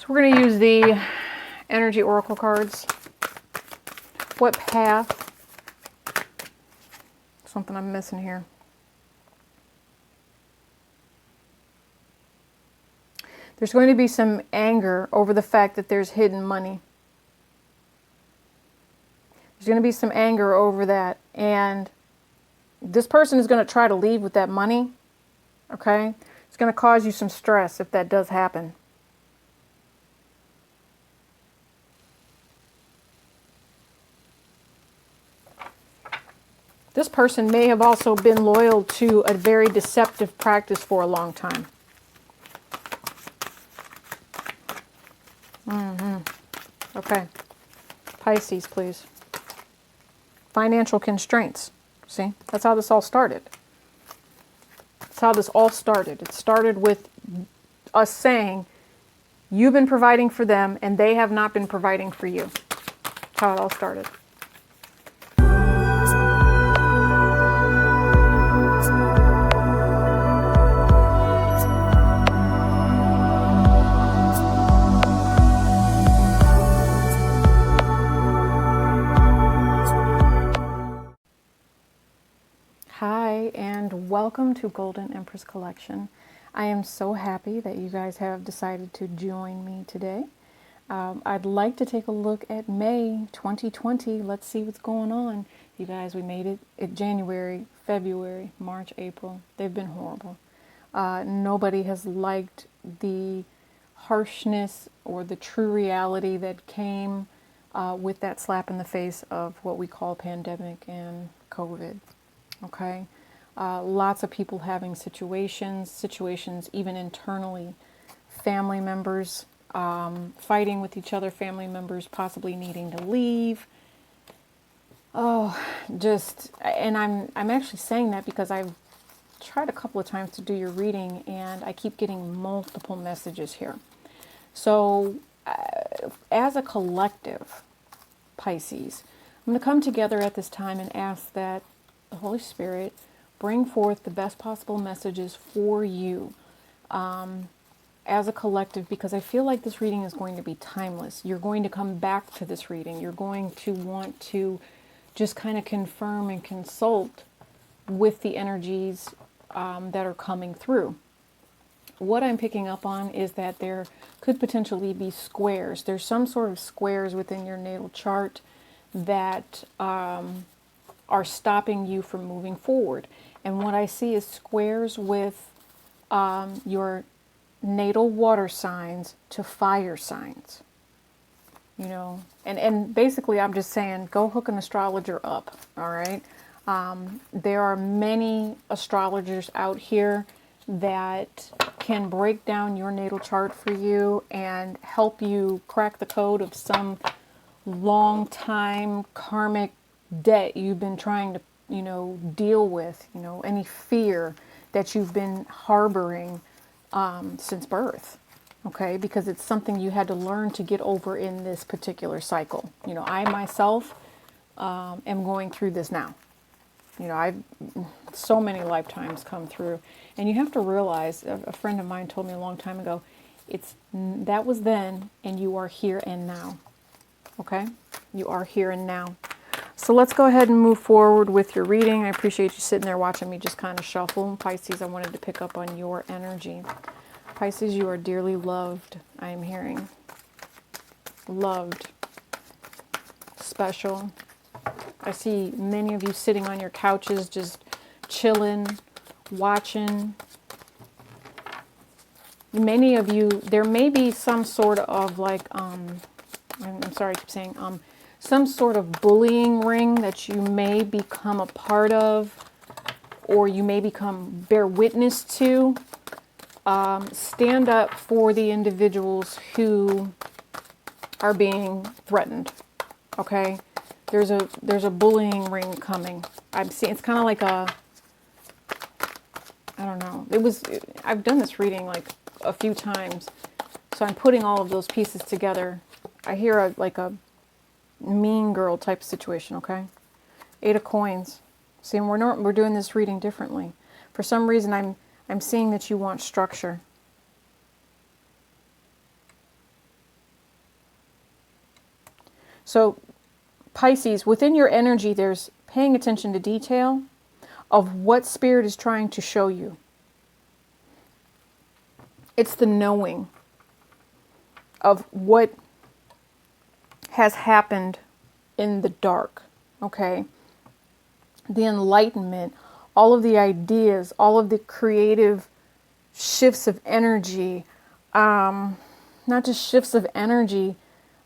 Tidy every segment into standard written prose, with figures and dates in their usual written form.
So we're going to use the energy oracle cards. What path? Something I'm missing here. There's going to be some anger over the fact that there's hidden money. There's going to be some anger over that. And this person is going to try to leave with that money. Okay? It's going to cause you some stress if that does happen. This person may have also been loyal to a very deceptive practice for a long time. Okay. Pisces, please. Financial constraints. See? That's how this all started. That's how this all started. It started with us saying, you've been providing for them and they have not been providing for you. That's how it all started. Hi, and welcome to Golden Empress Collection. I am so happy that you guys have decided to join me today. I'd like to take a look at May 2020. Let's see what's going on. You guys, we made it in January, February, March, April. They've been horrible. Nobody has liked the harshness or the true reality that came with that slap in the face of what we call pandemic and COVID. Okay, lots of people having situations even internally, family members fighting with each other, family members possibly needing to leave. Oh, and I'm actually saying that because I've tried a couple of times to do your reading and I keep getting multiple messages here. So as a collective, Pisces, I'm going to come together at this time and ask that the Holy Spirit bring forth the best possible messages for you as a collective, because I feel like this reading is going to be timeless. You're going to come back to this reading. You're going to want to just kind of confirm and consult with the energies that are coming through. What I'm picking up on is that there could potentially be squares. There's some sort of squares within your natal chart that are stopping you from moving forward. And what I see is squares with your natal water signs to fire signs. You know, and basically I'm just saying, go hook an astrologer up, all right? There are many astrologers out here that can break down your natal chart for you and help you crack the code of some long time karmic debt you've been trying to, deal with, any fear that you've been harboring since birth, okay? Because it's something you had to learn to get over in this particular cycle. I myself am going through this now. I've so many lifetimes come through, and you have to realize, a friend of mine told me a long time ago, that was then, and you are here and now, okay? You are here and now. So let's go ahead and move forward with your reading. I appreciate you sitting there watching me just kind of shuffle. Pisces, I wanted to pick up on your energy. Pisces, you are dearly loved, I am hearing. Loved. Special. I see many of you sitting on your couches just chilling, watching. Many of you, there may be some sort of like, I'm sorry I keep saying, some sort of bullying ring that you may become a part of, or you may bear witness to. Stand up for the individuals who are being threatened. Okay, there's a bullying ring coming. I'm seeing, it's kind of like I don't know. I've done this reading like a few times, so I'm putting all of those pieces together. I hear a mean girl type situation, okay? 8 of Coins. See, and we're doing this reading differently. For some reason, I'm seeing that you want structure. So Pisces, within your energy, there's paying attention to detail of what Spirit is trying to show you. It's the knowing of what has happened in the dark, okay? The enlightenment, all of the ideas, all of the creative shifts of energy, not just shifts of energy,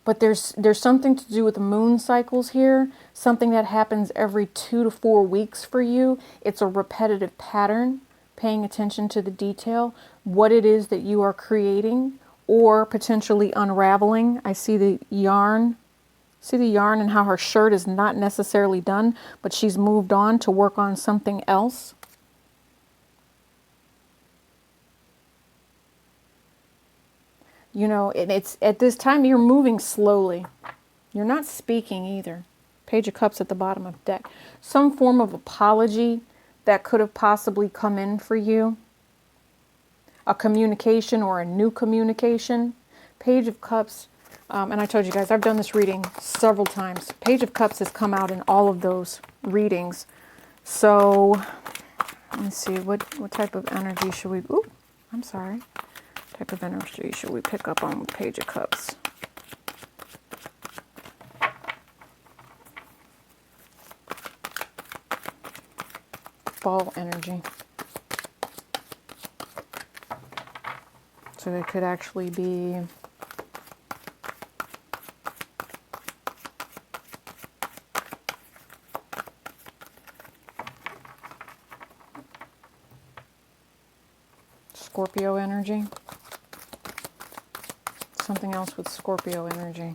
but there's something to do with the moon cycles here, something that happens every 2 to 4 weeks for you. It's a repetitive pattern, paying attention to the detail, what it is that you are creating or potentially unraveling. I see the yarn. See the yarn and how her shirt is not necessarily done, but she's moved on to work on something else. You know, and it's at this time you're moving slowly. You're not speaking either. Page of Cups at the bottom of the deck. Some form of apology that could have possibly come in for you. A communication or a new communication. Page of Cups. And I told you guys, I've done this reading several times. Page of Cups has come out in all of those readings. So, let me see, what type of energy should we... Ooh, I'm sorry. Type of energy should we pick up on with Page of Cups? Fall energy. So it could actually be... Scorpio energy. Something else with Scorpio energy.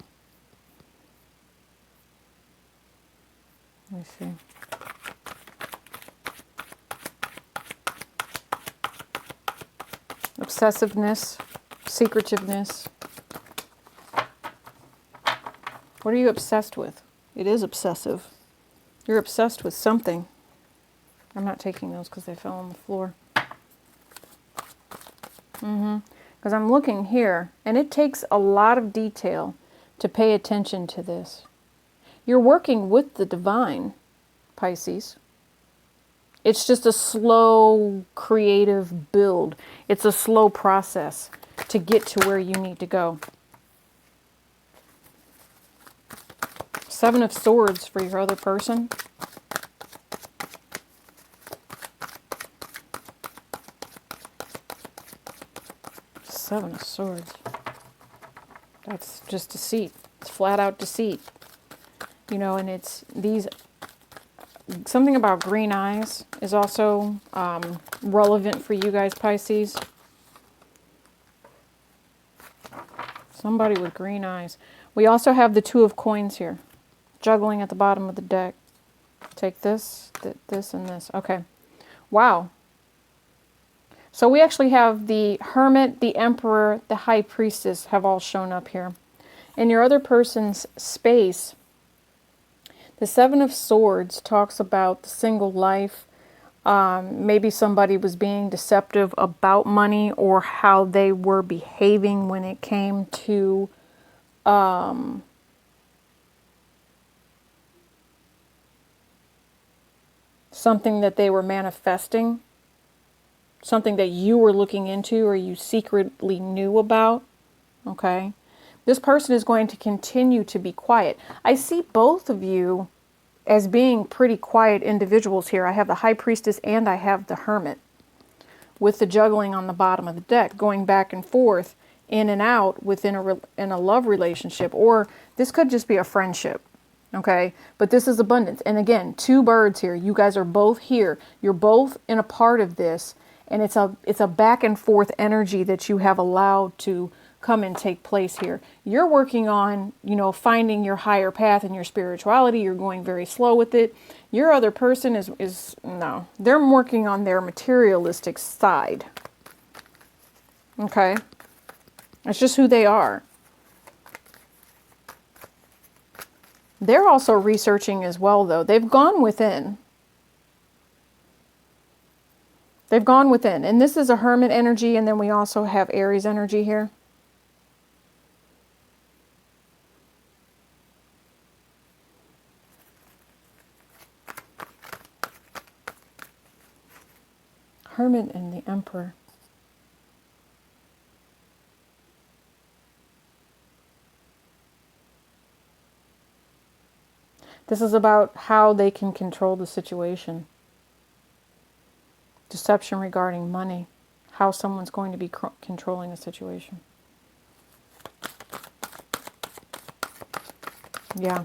Let me see. Obsessiveness, secretiveness. What are you obsessed with? It is obsessive. You're obsessed with something. I'm not taking those because they fell on the floor. Because I'm looking here, and it takes a lot of detail to pay attention to this. You're working with the divine, Pisces. It's just a slow, creative build. It's a slow process to get to where you need to go. Seven of Swords for your other person. Seven of Swords. That's just deceit. It's flat out deceit. You know, and it's these... Something about green eyes is also relevant for you guys, Pisces. Somebody with green eyes. We also have the Two of Coins here. Juggling at the bottom of the deck. Take this, this, and this. Okay. Wow. So we actually have the Hermit, the Emperor, the High Priestess have all shown up here. In your other person's space, the Seven of Swords talks about the single life. Maybe somebody was being deceptive about money or how they were behaving when it came to something that they were manifesting. Something that you were looking into or you secretly knew about. Okay. This person is going to continue to be quiet. I see both of you as being pretty quiet individuals here. I have the High Priestess and I have the Hermit. With the juggling on the bottom of the deck. Going back and forth, in and out within a love relationship. Or this could just be a friendship. Okay. But this is abundance. And again, two birds here. You guys are both here. You're both in a part of this. And it's a back and forth energy that you have allowed to come and take place here. You're working on, you know, finding your higher path and your spirituality. You're going very slow with it. Your other person is no. They're working on their materialistic side. Okay? That's just who they are. They're also researching as well, though. They've gone within. They've gone within. And this is a Hermit energy, and then we also have Aries energy here. Hermit and the Emperor. This is about how they can control the situation. Deception regarding money. How someone's going to be controlling a situation. Yeah.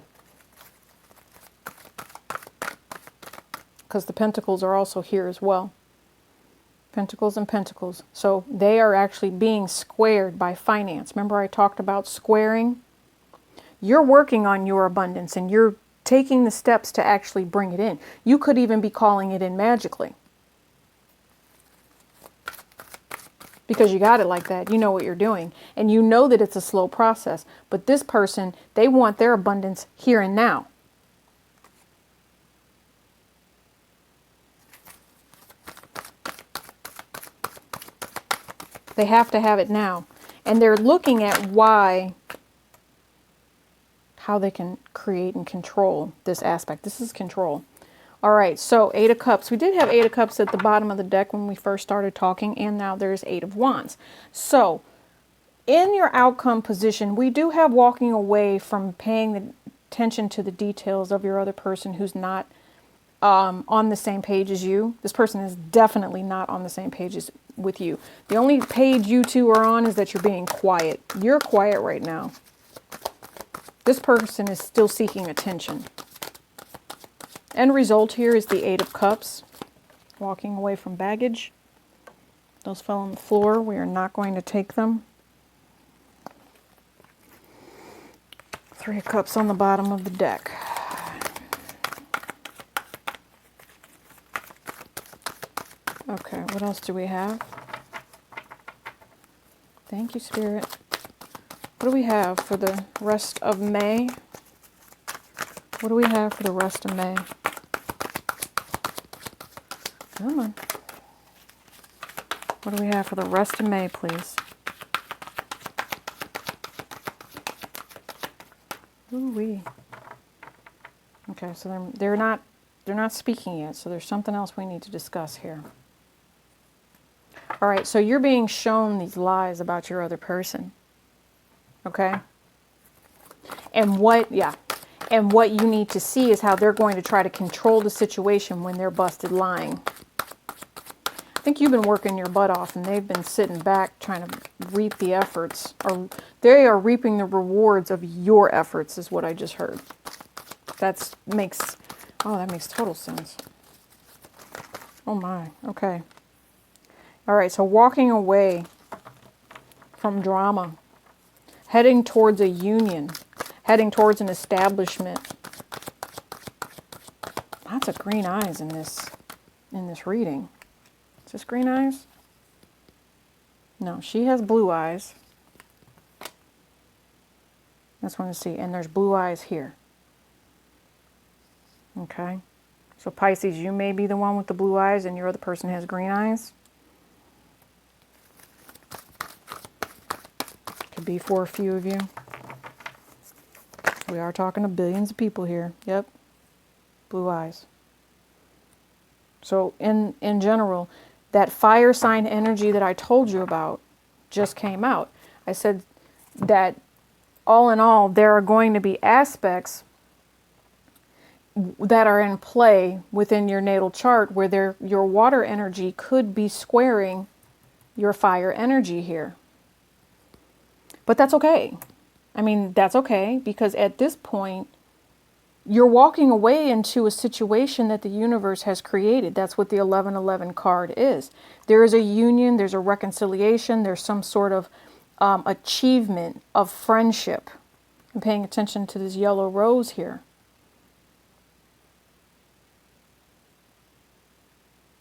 Because the Pentacles are also here as well. Pentacles and Pentacles. So they are actually being squared by finance. Remember I talked about squaring? You're working on your abundance and you're taking the steps to actually bring it in. You could even be calling it in magically. Because you got it like that. You know what you're doing. And you know that it's a slow process. But this person, they want their abundance here and now. They have to have it now. And they're looking at how they can create and control this aspect. This is control. All right, so Eight of Cups. We did have Eight of Cups at the bottom of the deck when we first started talking, and now there's Eight of Wands. So in your outcome position, we do have walking away from paying attention to the details of your other person who's not on the same page as you. This person is definitely not on the same page as with you. The only page you two are on is that you're being quiet. You're quiet right now. This person is still seeking attention. End result here is the Eight of Cups. Walking away from baggage. Those fell on the floor. We are not going to take them. Three of Cups on the bottom of the deck. Okay, what else do we have? Thank you, Spirit. What do we have for the rest of May? What do we have for the rest of May? Come on. What do we have for the rest of May, please? Ooh-wee. Okay, so they're not speaking yet, so there's something else we need to discuss here. All right, so you're being shown these lies about your other person. Okay? And what you need to see is how they're going to try to control the situation when they're busted lying. I think you've been working your butt off and they've been sitting back trying to reap the efforts, or they are reaping the rewards of your efforts is what I just heard. That makes total sense. Oh my, okay. All right, so walking away from drama, heading towards a union, heading towards an establishment. Lots of green eyes in this reading. Is this green eyes? No, she has blue eyes. That's one to see. And there's blue eyes here. Okay. So Pisces, you may be the one with the blue eyes and your other person has green eyes. Could be for a few of you. We are talking to billions of people here. Yep. Blue eyes. So in general, that fire sign energy that I told you about just came out. I said that all in all, there are going to be aspects that are in play within your natal chart where your water energy could be squaring your fire energy here. But that's okay. I mean, that's okay, because at this point, you're walking away into a situation that the universe has created. That's what the 1111 card is. There is a union, there's a reconciliation, there's some sort of achievement of friendship. I'm paying attention to this yellow rose here.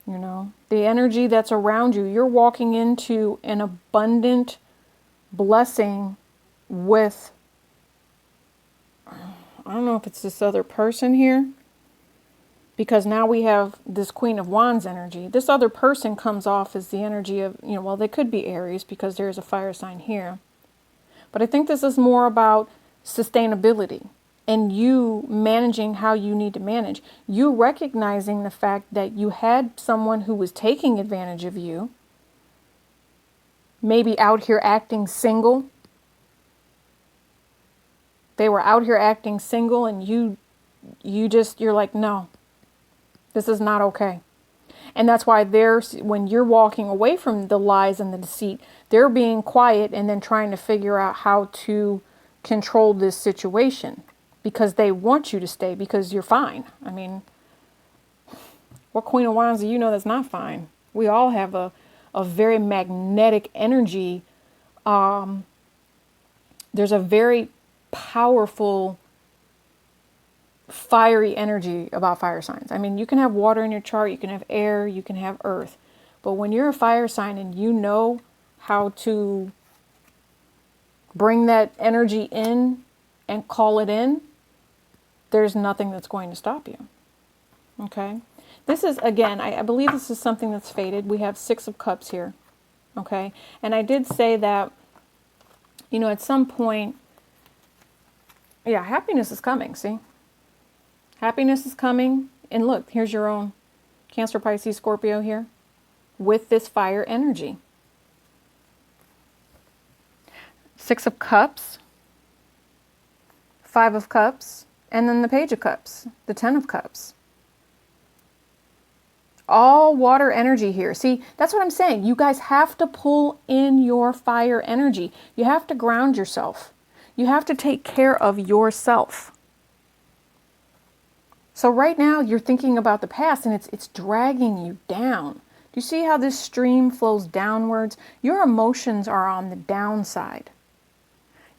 You know, the energy that's around you, you're walking into an abundant blessing with, I don't know if it's this other person here, because now we have this Queen of Wands energy. This other person comes off as the energy of, well, they could be Aries because there's a fire sign here. But I think this is more about sustainability. and you managing how you need to manage. You recognizing the fact that you had someone who was taking advantage of you, maybe out here acting single. They were out here acting single, and you're like, no, this is not okay. And that's why when you're walking away from the lies and the deceit, they're being quiet and then trying to figure out how to control this situation because they want you to stay because you're fine. I mean, what Queen of Wands do you know that's not fine? We all have a very magnetic energy. There's a very powerful fiery energy about fire signs. I mean, you can have water in your chart, you can have air, you can have earth. But when you're a fire sign and you know how to bring that energy in and call it in, there's nothing that's going to stop you. Okay? This is, again, I believe this is something that's faded. We have 6 of Cups here. Okay? And I did say that, you know, at some point, yeah, happiness is coming, see? Happiness is coming. And look, here's your own Cancer, Pisces, Scorpio here with this fire energy. 6 of Cups, 5 of Cups, and then the Page of Cups, the 10 of Cups. All water energy here. See, that's what I'm saying. You guys have to pull in your fire energy. You have to ground yourself. You have to take care of yourself. So right now you're thinking about the past and it's dragging you down. Do you see how this stream flows downwards? Your emotions are on the downside.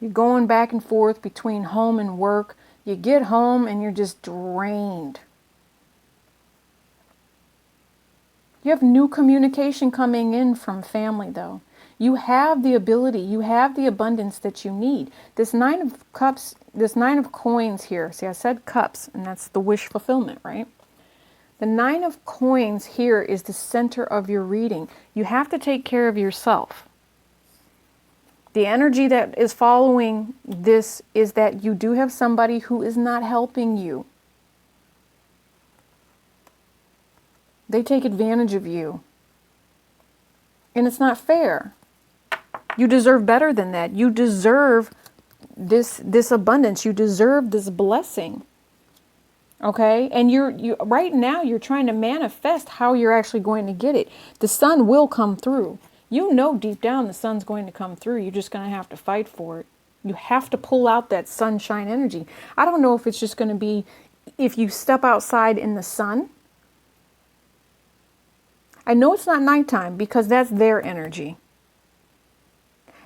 You're going back and forth between home and work. You get home and you're just drained. You have new communication coming in from family though. You have the ability, you have the abundance that you need. This 9 of Cups, this 9 of Coins here. See, I said cups, and that's the wish fulfillment, right? The 9 of Coins here is the center of your reading. You have to take care of yourself. The energy that is following this is that you do have somebody who is not helping you. They take advantage of you. And it's not fair. You deserve better than that. You deserve this abundance. You deserve this blessing. Okay? And you right now you're trying to manifest how you're actually going to get it. The sun will come through. You know deep down the sun's going to come through. You're just going to have to fight for it. You have to pull out that sunshine energy. I don't know if it's just going to be if you step outside in the sun. I know it's not nighttime because that's their energy.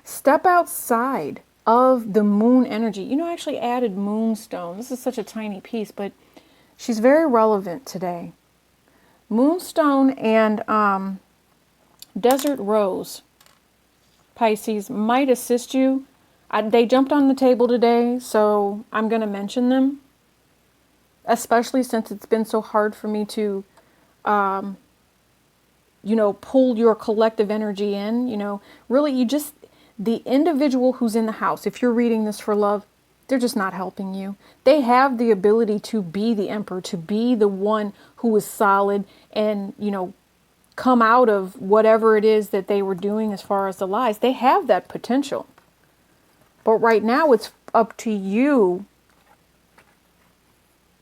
Step outside of the moon energy. You know, I actually added moonstone. This is such a tiny piece, but she's very relevant today. Moonstone and desert rose, Pisces, might assist you. They jumped on the table today, so I'm going to mention them, especially since it's been so hard for me to you know, pull your collective energy in. You know, really, the individual who's in the house, if you're reading this for love, they're just not helping you. They have the ability to be the emperor, to be the one who is solid and, you know, come out of whatever it is that they were doing as far as the lies. They have that potential. But right now it's up to you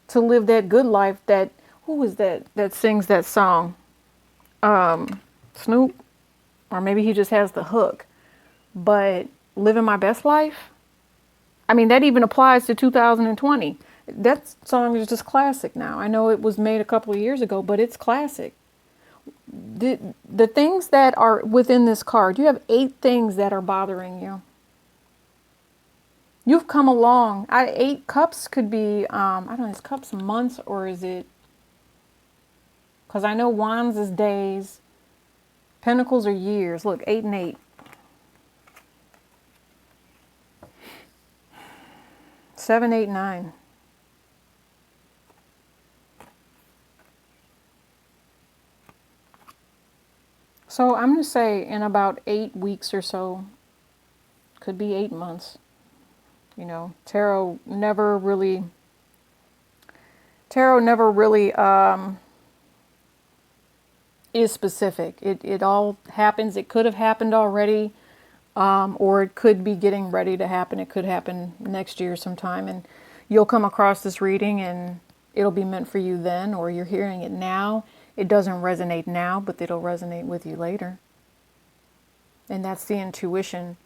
to live that good life that, who is that sings that song? Snoop, or maybe he just has the hook, but living my best life. I mean, that even applies to 2020. That song is just classic now. I know it was made a couple of years ago, but it's classic. The things that are within this card, you have 8 things that are bothering you. You've come along. 8 cups could be, I don't know, is cups months or is it? Because I know wands is days. Pentacles are years. Look, 8 and 8. 7, 8, 9. So I'm going to say in about 8 weeks or so, could be 8 months, You know, tarot never really is specific. It all happens. It could have happened already, or it could be getting ready to happen. It could happen next year sometime, and you'll come across this reading and it'll be meant for you then, or you're hearing it now. It doesn't resonate now, but it'll resonate with you later. And that's the intuition.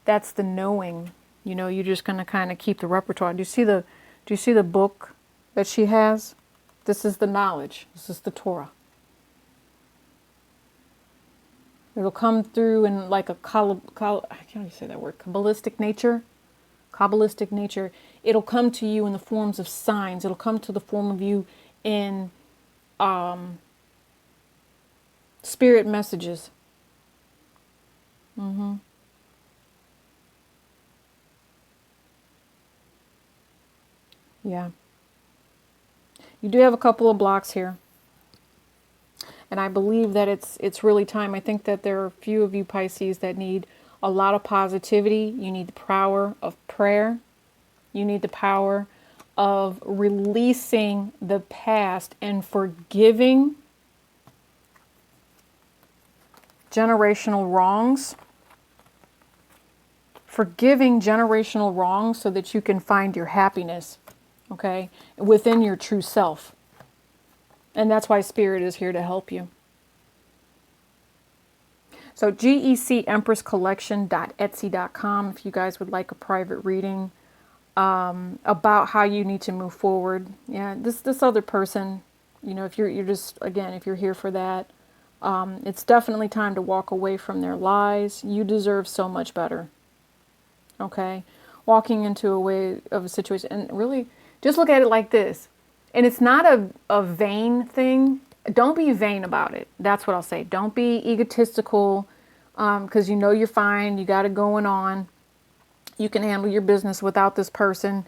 That's the knowing. You know, you're just going to kind of keep the repertoire. Do you see the book that she has? This is the knowledge. This is the Torah. It'll come through in like a I can't even say that word, Kabbalistic nature. Kabbalistic nature. It'll come to you in the forms of signs. It'll come to the form of you in spirit messages. Yeah. You do have a couple of blocks here. And I believe that it's really time. I think that there are a few of you Pisces that need a lot of positivity. You need the power of prayer. You need the power of releasing the past and forgiving generational wrongs. Forgiving generational wrongs so that you can find your happiness, okay, within your true self. And that's why Spirit is here to help you. So GECEmpresscollection.etsy.com if you guys would like a private reading about how you need to move forward. Yeah, this other person, you know, if you're just, again, if you're here for that, it's definitely time to walk away from their lies. You deserve so much better. Okay? Walking into a way of a situation, and really just look at it like this. And it's not a vain thing. Don't be vain about it. That's what I'll say. Don't be egotistical because you know you're fine. You got it going on. You can handle your business without this person.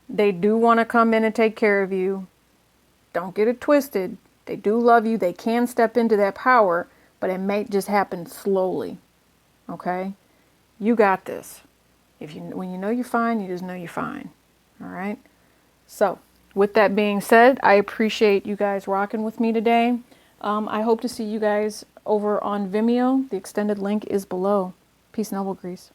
They do want to come in and take care of you. Don't get it twisted. They do love you. They can step into that power, but it may just happen slowly. Okay? You got this. When you know you're fine, you just know you're fine. All right? So, with that being said, I appreciate you guys rocking with me today. I hope to see you guys over on Vimeo. The extended link is below. Peace, Noble Grease.